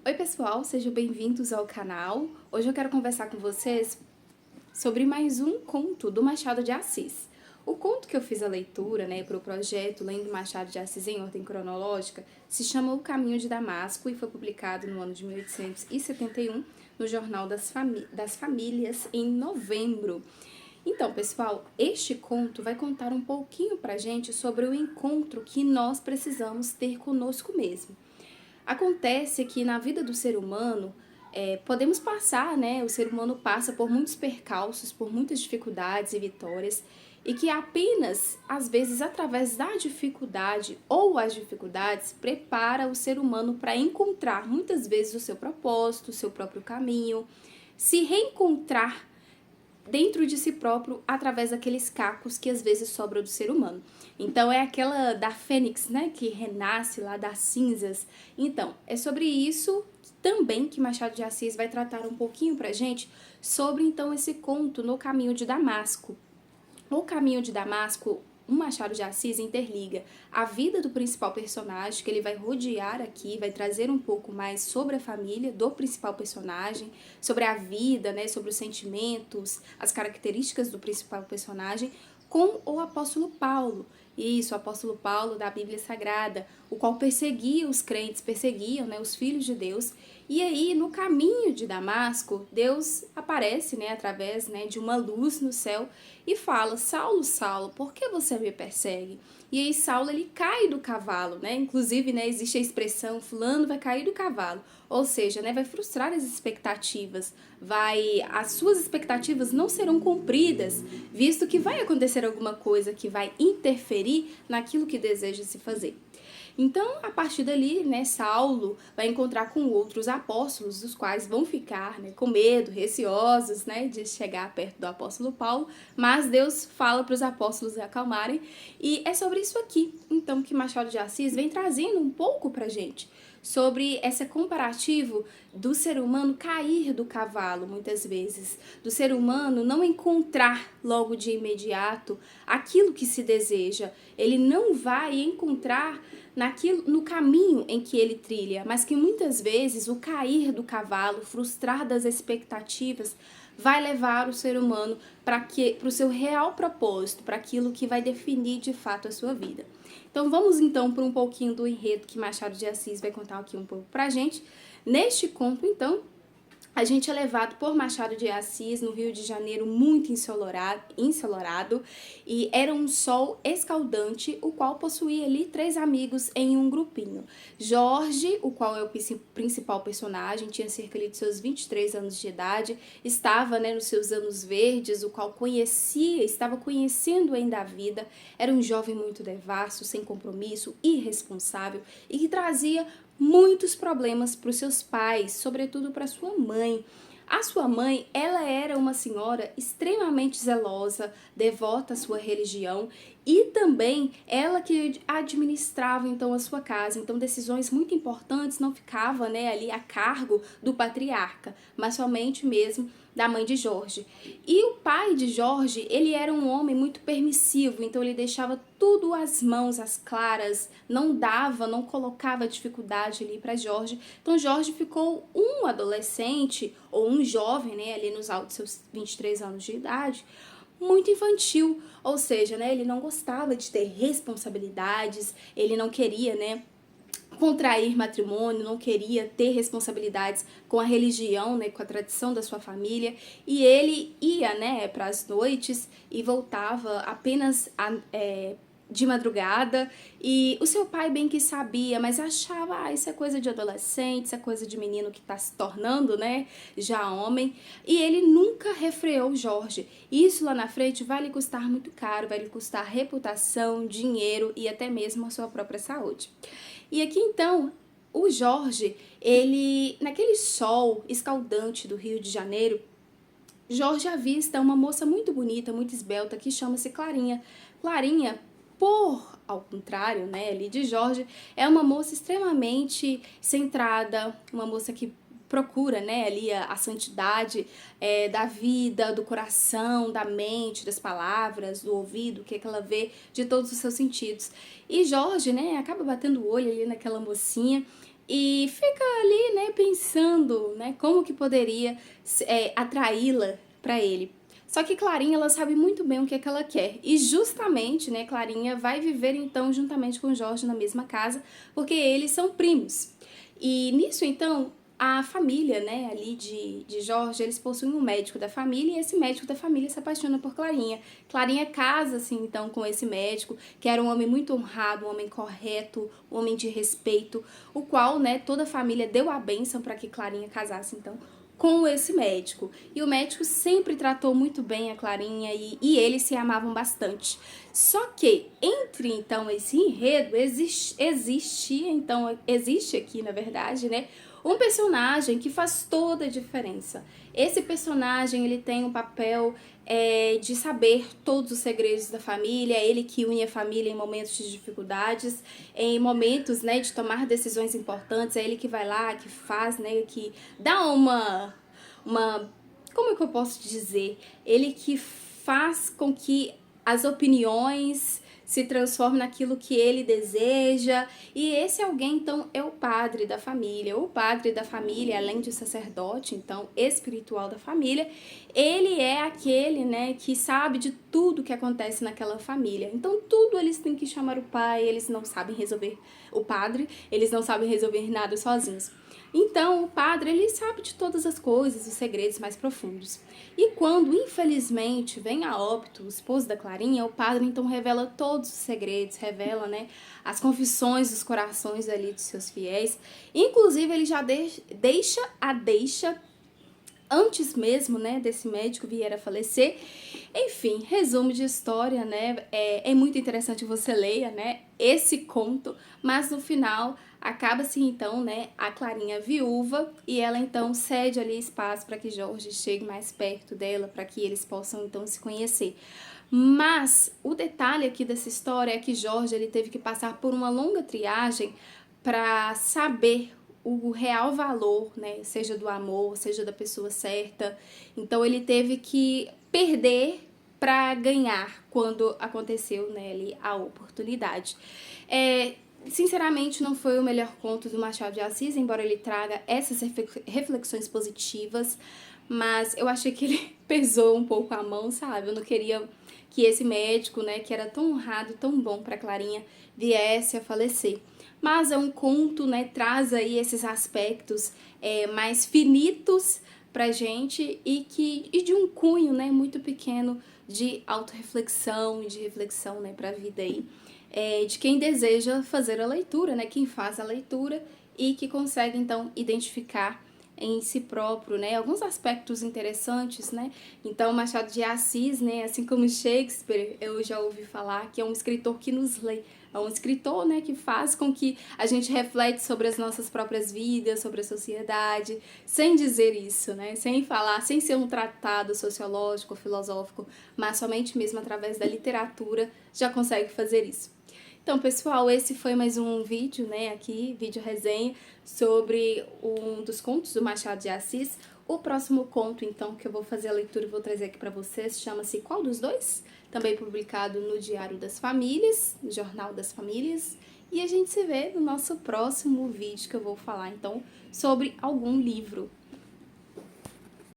Oi pessoal, sejam bem-vindos ao canal. Hoje eu quero conversar com vocês sobre mais um conto do Machado de Assis. O conto que eu fiz a leitura, para o projeto Lendo Machado de Assis em ordem cronológica, se chama O Caminho de Damasco e foi publicado no ano de 1871 no Jornal das Famílias em novembro. Então, pessoal, este conto vai contar um pouquinho pra gente sobre o encontro que nós precisamos ter conosco mesmo. Acontece que na vida do ser humano, podemos passar, o ser humano passa por muitos percalços, por muitas dificuldades e vitórias, e que apenas, às vezes, através da dificuldade ou as dificuldades, prepara o ser humano para encontrar, muitas vezes, o seu propósito, o seu próprio caminho, se reencontrar dentro de si próprio através daqueles cacos que às vezes sobram do ser humano. Então é aquela da fênix, que renasce lá das cinzas. Então, é sobre isso também que Machado de Assis vai tratar um pouquinho pra gente sobre então esse conto No Caminho de Damasco. O Caminho de Damasco, o Machado de Assis interliga a vida do principal personagem, que ele vai rodear aqui, vai trazer um pouco mais sobre a família do principal personagem, sobre a vida, sobre os sentimentos, as características do principal personagem, com o apóstolo Paulo. Isso, o apóstolo Paulo da Bíblia Sagrada, o qual perseguia os crentes, perseguiam, os filhos de Deus. E aí, no caminho de Damasco, Deus aparece, através, de uma luz no céu e fala: Saulo, Saulo, por que você me persegue? E aí Saulo, ele cai do cavalo, Inclusive, existe a expressão fulano vai cair do cavalo. Ou seja, vai frustrar as expectativas, as suas expectativas não serão cumpridas, visto que vai acontecer alguma coisa que vai interferir naquilo que deseja se fazer. Então, a partir dali, Saulo vai encontrar com outros apóstolos, os quais vão ficar com medo, receosos, de chegar perto do apóstolo Paulo, mas Deus fala para os apóstolos acalmarem, e é sobre isso aqui, então, que Machado de Assis vem trazendo um pouco pra gente, sobre esse comparativo do ser humano cair do cavalo, muitas vezes, do ser humano não encontrar logo de imediato aquilo que se deseja, ele não vai encontrar no caminho em que ele trilha, mas que muitas vezes o cair do cavalo, frustrar das expectativas, vai levar o ser humano para o seu real propósito, para aquilo que vai definir de fato a sua vida. Então vamos então para um pouquinho do enredo que Machado de Assis vai contar aqui um pouco pra gente. Neste conto, então, a gente é levado por Machado de Assis no Rio de Janeiro muito ensolarado, e era um sol escaldante, o qual possuía ali 3 amigos em um grupinho. Jorge, o qual é o principal personagem, tinha cerca de seus 23 anos de idade, estava nos seus anos verdes, o qual estava conhecendo ainda a vida, era um jovem muito devasso, sem compromisso, irresponsável e que trazia muitos problemas para os seus pais, sobretudo para sua mãe. A sua mãe, ela era uma senhora extremamente zelosa, devota à sua religião, e também ela que administrava então a sua casa. Então decisões muito importantes não ficavam ali a cargo do patriarca, mas somente mesmo da mãe de Jorge. E o pai de Jorge, ele era um homem muito permissivo, então ele deixava tudo às mãos, às claras, não colocava dificuldade ali para Jorge. Então Jorge ficou um adolescente ou um jovem, ali nos altos seus 23 anos de idade, muito infantil, ou seja, ele não gostava de ter responsabilidades, ele não queria, contrair matrimônio, não queria ter responsabilidades com a religião, com a tradição da sua família, e ele ia, para as noites e voltava apenas de madrugada, e o seu pai bem que sabia, mas achava, isso é coisa de adolescente, isso é coisa de menino que está se tornando, já homem, e ele nunca refreou Jorge. Isso lá na frente vai lhe custar muito caro, vai lhe custar reputação, dinheiro e até mesmo a sua própria saúde. E aqui então, o Jorge, ele, naquele sol escaldante do Rio de Janeiro, Jorge avista uma moça muito bonita, muito esbelta, que chama-se Clarinha. Clarinha, ao contrário, ali de Jorge, é uma moça extremamente centrada, uma moça que procura, ali a santidade da vida, do coração, da mente, das palavras, do ouvido, o que ela vê de todos os seus sentidos. E Jorge, acaba batendo o olho ali naquela mocinha e fica ali, né, pensando, né, como que poderia atraí-la para ele. Só que Clarinha, ela sabe muito bem o que é que ela quer. E justamente, né, Clarinha vai viver então juntamente com Jorge na mesma casa, porque eles são primos. E nisso, então, a família, né, ali de Jorge, eles possuem um médico da família e esse médico da família se apaixona por Clarinha. Clarinha casa, assim, então, com esse médico, que era um homem muito honrado, um homem correto, um homem de respeito, o qual, né, toda a família deu a bênção para que Clarinha casasse, então, com esse médico. E o médico sempre tratou muito bem a Clarinha e eles se amavam bastante. Só que entre então esse enredo existe aqui, na verdade, né, um personagem que faz toda a diferença. Esse personagem, ele tem um papel de saber todos os segredos da família, é ele que une a família em momentos de dificuldades, em momentos, né, de tomar decisões importantes, é ele que vai lá, que faz, né, que dá como é que eu posso dizer? Ele que faz com que as opiniões se transformem naquilo que ele deseja. E esse alguém, então, é o padre da família. O padre da família, além de sacerdote, então, espiritual da família, ele é aquele, né, que sabe de tudo que acontece naquela família. Então, tudo eles têm que chamar o pai, eles não sabem resolver, o padre, eles não sabem resolver nada sozinhos. Então, o padre, ele sabe de todas as coisas, os segredos mais profundos. E quando, infelizmente, vem a óbito o esposo da Clarinha, o padre, então, revela todos os segredos, revela, né, as confissões dos corações ali dos seus fiéis. Inclusive, ele já deixa antes mesmo, né, desse médico vier a falecer. Enfim, resumo de história, né, é muito interessante você leia, né, esse conto, mas no final acaba-se então, né, a Clarinha viúva e ela então cede ali espaço para que Jorge chegue mais perto dela, para que eles possam então se conhecer. Mas o detalhe aqui dessa história é que Jorge ele teve que passar por uma longa triagem para saber o real valor, né, seja do amor, seja da pessoa certa. Então ele teve que perder para ganhar quando aconteceu, né, ali a oportunidade. Sinceramente, não foi o melhor conto do Machado de Assis, embora ele traga essas reflexões positivas, mas eu achei que ele pesou um pouco a mão, sabe? Eu não queria que esse médico, né, que era tão honrado, tão bom para Clarinha, viesse a falecer. Mas é um conto, né, traz aí esses aspectos mais finitos pra gente e de um cunho, né, muito pequeno de autorreflexão e de reflexão, né, pra vida aí, de quem deseja fazer a leitura, né, quem faz a leitura e que consegue, então, identificar em si próprio, né, alguns aspectos interessantes, né. Então, Machado de Assis, né, assim como Shakespeare, eu já ouvi falar que é um escritor que nos lê, é um escritor, né, que faz com que a gente reflete sobre as nossas próprias vidas, sobre a sociedade, sem dizer isso, né, sem falar, sem ser um tratado sociológico, filosófico, mas somente mesmo através da literatura já consegue fazer isso. Então, pessoal, esse foi mais um vídeo, né, aqui, vídeo resenha sobre um dos contos do Machado de Assis. O próximo conto, então, que eu vou fazer a leitura e vou trazer aqui para vocês, chama-se Qual dos Dois? Também publicado no Diário das Famílias, no Jornal das Famílias. E a gente se vê no nosso próximo vídeo, que eu vou falar, então, sobre algum livro.